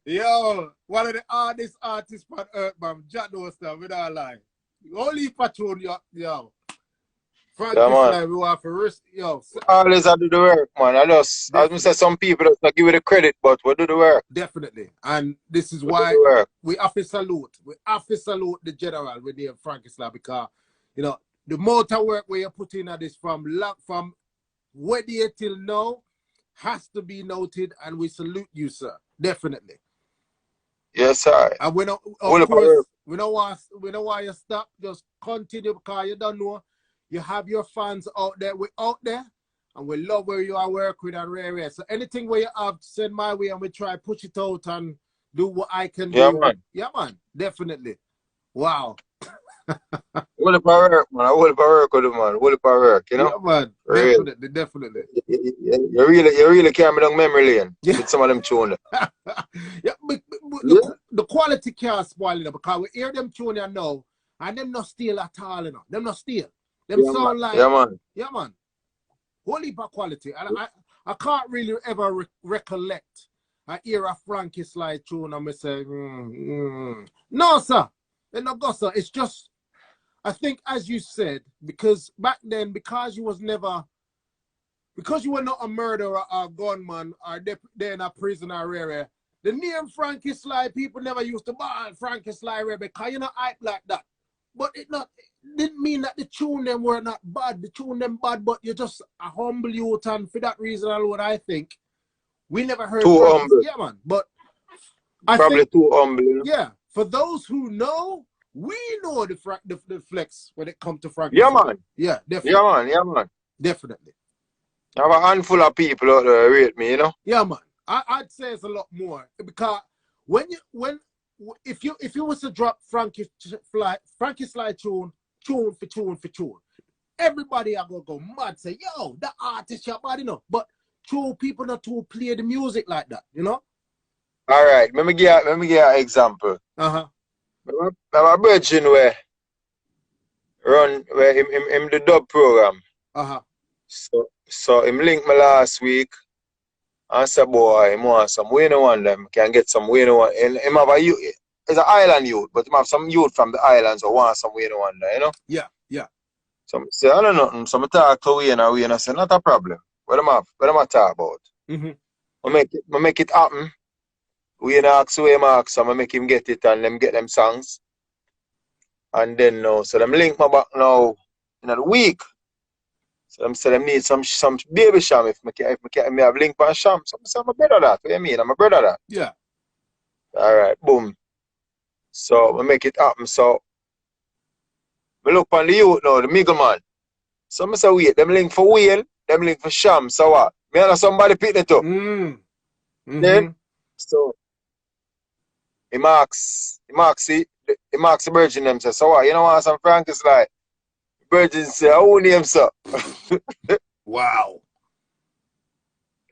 Yo, one of the hardest artists on earth, man. Jack Doster, with our line. Only patrol, yo. Frank, yeah, we want for risk, yo. Always I do the work, man. As I say, some people just not give you the credit, but we do the work. Definitely. And this is why we have to salute. We have to salute the general with the Frank Islam, because, you know, the amount of work we are putting at this from where day till now has to be noted, and we salute you, sir. Definitely. Yes, sir. And we don't, of course, we don't want you stop. Just continue, because you don't know. You have your fans out there. We're out there, and we love where you are work with and rare. So anything where you have, send my way, and we try push it out and do what I can do. Man. Yeah, man. Definitely. Wow. What if I work, man? What if I work with him, man? What if I work, you know? Yeah, man. Definitely. You really carry me down memory lane with some of them tunes. Yeah, but the quality can't spoil, you know, because we hear them tune now, and them not steal at all, you know. Them not steal. Them sound like, yeah, man. Whole heap of quality. And I can't really ever recollect I hear a Frankie Sly tune and I say, No, sir. It not go, sir. It's just, I think, as you said, because back then, because you were not a murderer or a gunman or then a prisoner area, the name Frankie Sly, people never used to buy Frankie Sly because you know hype like that. But it didn't mean that the tune them were not bad. The tune them bad, but you're just a humble youth, and for that reason alone, I think we never heard. Too humble. Yeah, man. But Probably too humble. You know? Yeah, for those who know, we know the flex when it comes to Frankie. Yeah, man. Yeah, definitely. Yeah, man. Yeah, man. Definitely. I have a handful of people out there rate me, you know? Yeah, man. I'd say it's a lot more because if you was to drop Frankie Sly tune for tune, everybody are gonna go mad, say, yo, the artist your body, no. But true people not to play the music like that, you know? All right, let me give an example. Uh-huh. My virgin where him the dub program. Uh-huh. So him link me last week and said, boy, him want some way no one them can get some way no one. And him have a youth, it's an island youth, but him have some youth from the islands who want some way no one there, you know? Yeah, yeah. So I say, I don't know nothing. So I talk to Wayne and I say, not a problem. What am I talk about? Mm-hmm. I make it happen. Wayne asks Wayne Mark, so I make him get it and them get them songs. And then now, so them link my back now in a week. So them say them need some baby sham if me have link for sham. So I say, I'm a brother that. What you mean? I'm a brother that. Yeah. All right, boom. So I make it happen. So I look on the youth now, the middle man. So I say, wait, them link for Wayne, them link for sham. So what? Me and somebody pick it up. Mm-hmm. Then, so he marks the virgin them say, so what? You know what? Some Frank is like, virgin say, who name sir? Wow.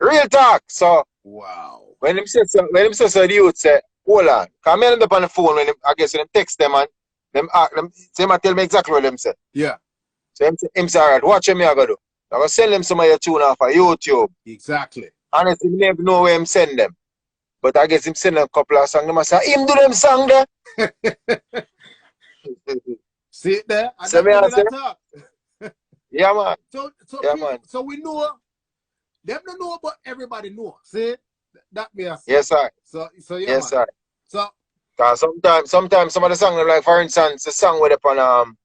Real talk. So wow. When him say so, the youth say, hold on. Cause me end up on the phone when I guess when them text them and them ask them, say tell me exactly what them say. Yeah. So him say, all right, watch him I go do. I go send them some of your tune off of YouTube. Exactly. Honestly, me never know where him send them. But I guess him send them a couple of songs. Them I say, him do them song there. See it there? And So me I say, talk. yeah man. So yeah, people, man. so we know them don't know, but everybody know. See? That me I say. Yes, sir. So yeah, yes, man. sir. So cause sometimes some of the songs, like for instance, the song with upon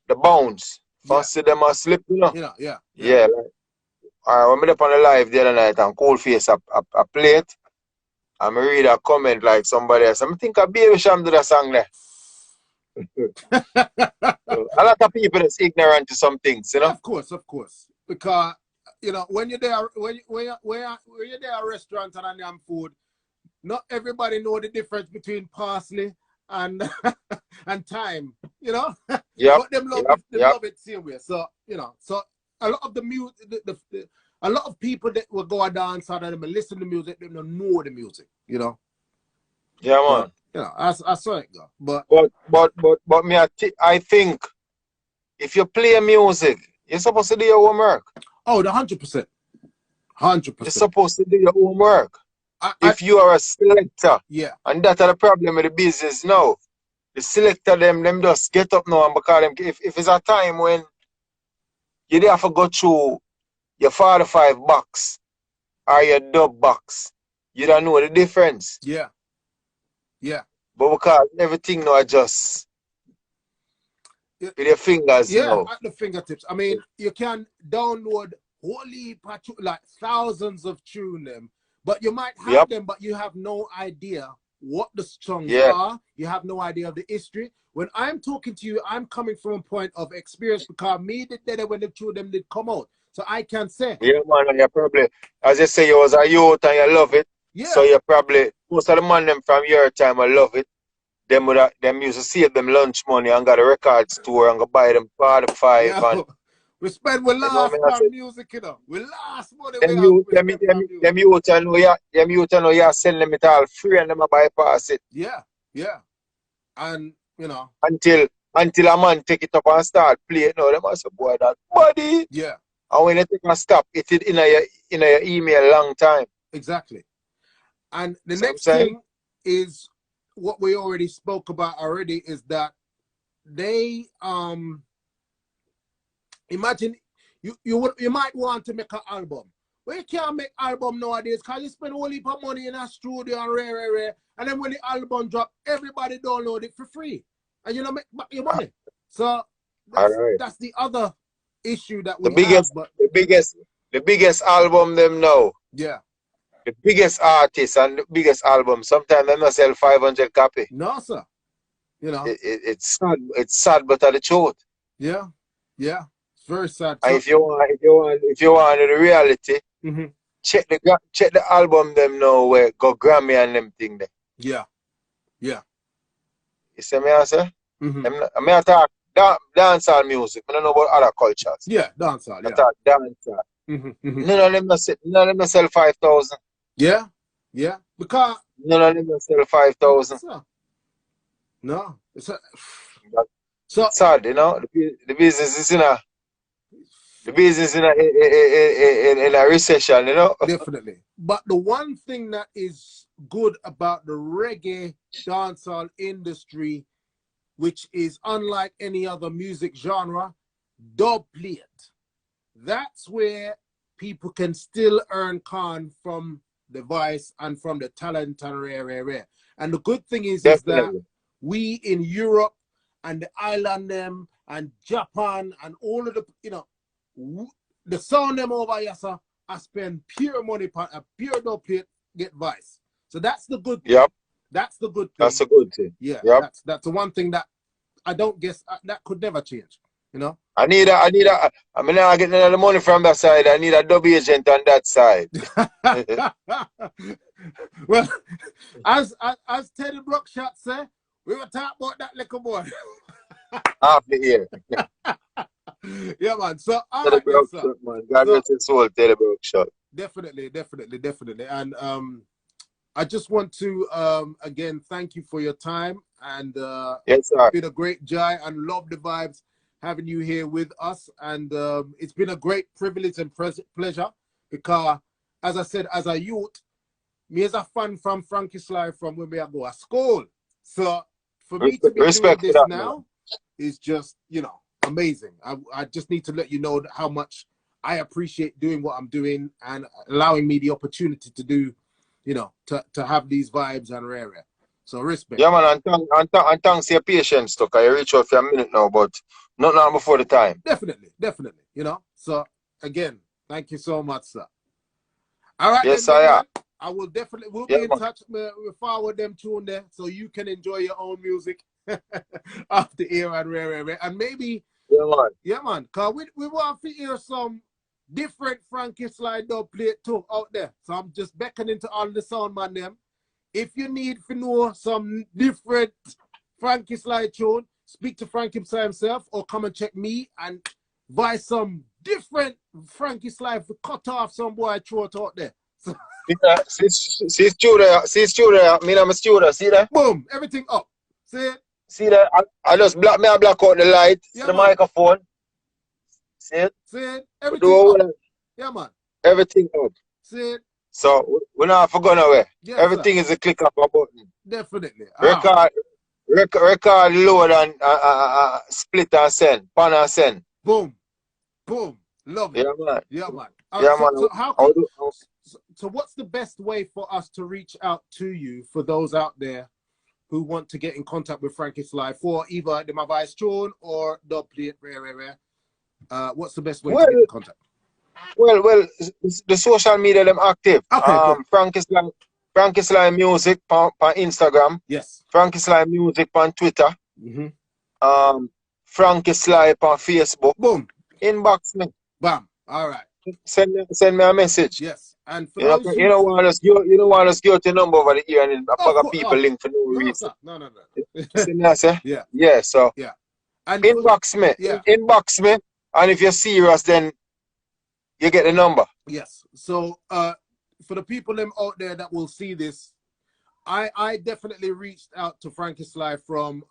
the bounce. First see them slip, you know. Yeah. Yeah, like, when I up on the live the other night and Coldface I play it, and I read a comment like somebody else. I think a Baby Sham do that song there. A lot of people that's ignorant to some things, you know. Of course. Because you know, when you're there, when you're there at a restaurant and damn food, not everybody know the difference between parsley and and thyme, you know. Yeah. But them love it same way. So you know, so a lot of the music, a lot of people that will go and dance and them listen to music, they don't know the music, you know. Yeah, man. But, you know, I saw it go. But me, I think if you play music, you're supposed to do your homework. Oh, the 100%. 100%. You're supposed to do your homework. If you are a selector, yeah, and that's the problem with the business now. The selector them just get up now and because them if it's a time when you have to go through your 45 box or your dub box, you don't know the difference. Yeah. But because everything now just with your fingers now. At the fingertips. I mean, you can download whole heap of like thousands of tune them, but you might have them, but you have no idea what the songs are. You have no idea of the history. When I'm talking to you, I'm coming from a point of experience because me did that when the two of them did come out. So I can say. Yeah, man, and you probably, as you say, you was a youth and you love it. Yeah. So you probably, most of the man them from your time, I love it. Them used to save them lunch money and got a record store and go buy them 45 and we spend we last on music, you know. We last money. Them youth I know you send them it all free and them a bypass it. Yeah. And you know. Until a man take it up and start play it now, them a say, boy, that body. Yeah. And when you take a stop, it's in your email long time. Exactly. And the next thing is what we already spoke about already is that they imagine you might want to make an album. Well, you can't make album nowadays because you spend a whole heap of money in a studio and rare. And then when the album drop, everybody download it for free. And you don't make back your money. So that's the other issue that we have. The biggest album them now. Yeah. the biggest artists and the biggest albums, sometimes they not sell 500 copy. No, sir. You know. It's sad. It's sad, but the truth. Yeah. Yeah. It's very sad. And if you want the reality, Mhm. check the album them now where go Grammy and them thing there. Yeah. Yeah. You see me answer? Mhm. I mean, talk dancehall music. I don't know about other cultures. Yeah, dancehall. I Yeah. talk dancehall. Mhm. Mhm. None of them not sell 5,000. Yeah. Yeah. Because None of them not sell 5,000. sir. No. It's a, But so it's sad, you know. The business is in a recession, you know. definitely. But the one thing that is good about the reggae dancehall industry, which is unlike any other music genre, dub plate. That's where people can still earn con from the voice and from the talent and rare. And the good thing is that Definitely. we in Europe and the island them and Japan and all of the, you know, the sound them over here, sir, I spend pure money on a pure dub plate, get voice. So that's the good thing. Yep. That's the good thing. That's a good thing. Yeah, Yep. that's the one thing that I don't guess that could never change, you know. I mean, I get none of the money from that side. I need a dub agent on that side. Well, as Teddy Brookshot said, we were talking about that little boy. Half the year. Yeah, man. So all Teddy right, then, sir. Brookshot, man. God rest his soul, Teddy Brookshot. Definitely. And I just want to again thank you for your time, and Yes, sir. it's been a great joy and love the vibes having you here with us, and it's been a great privilege and pleasure, because as I said, as a youth, me as a fan from Frankie Sly from when we go to school, so for me to be Respect doing for this that, now is just, you know, amazing. I just need to let you know how much I appreciate doing what I'm doing and allowing me the opportunity to do, you know, to have these vibes and rare. So respect. Yeah, man, and thanks for your patience, too, because you reach out for a minute now, but not now before the time. Definitely, you know. So again, thank you so much, sir. All right, Yes, then, I big am. man. I will definitely, we'll be in touch. We'll forward them tune there so you can enjoy your own music off the air and rare. And maybe, Yeah, man. Because we want to hear some different Frankie Sly dub plate too out there. So I'm just beckoning to all the sound man them. If you need to know some different Frankie Sly tune, speak to Frankie himself or come and check me and buy some different Frankie Sly to cut off some boy throat out there. So, See studio, me I'm a studio, see that? boom, everything up. See it? See that? I just black out the light, Yeah, the man. microphone. See it? See it? Everything up. Yeah, man. Everything up. See it? So we're not forgotten away. Yes, Everything sir. is a click of a button. Definitely. Record, load and split and send, pan and send. Boom. Love it. Yeah, man. Yeah, man. Yeah, man. So what's the best way for us to reach out to you, for those out there who want to get in contact with Frankie Sly for either the My Vice Tune or dub plate rare? What's the best way to get in contact? Well, the social media them active. Okay, Frankie Sly Music on Instagram. Yes. Frankie Sly Music on Twitter. Frankie Sly on Facebook. Boom. Inbox me. Bam. All right. Send me a message. Yes. And for you don't want us go to number over the ear and bag people link for no reason. No. See me, I say? Yeah. Yeah. So yeah. And inbox me. Yeah. Inbox me. And if you're serious, then you get the number. Yes. So for the people them out there that will see this, I definitely reached out to Frankie Sly from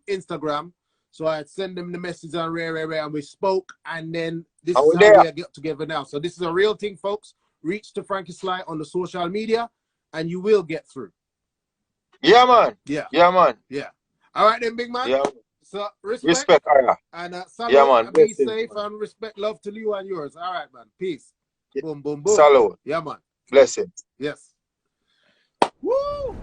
Instagram. So I sent them the message on rare, and we spoke, and then this is how we get together now. So this is a real thing, folks. Reach to Frankie Sly on the social media, and you will get through. Yeah, man. Yeah. Yeah, man. Yeah. All right, then, big man. Yeah. So respect. And salute, yeah, man. Be safe and respect, love to you and yours. All right, man. Peace. Yeah. Boom, boom, boom. Salute. Yeah, man. Blessings. Yes. Woo!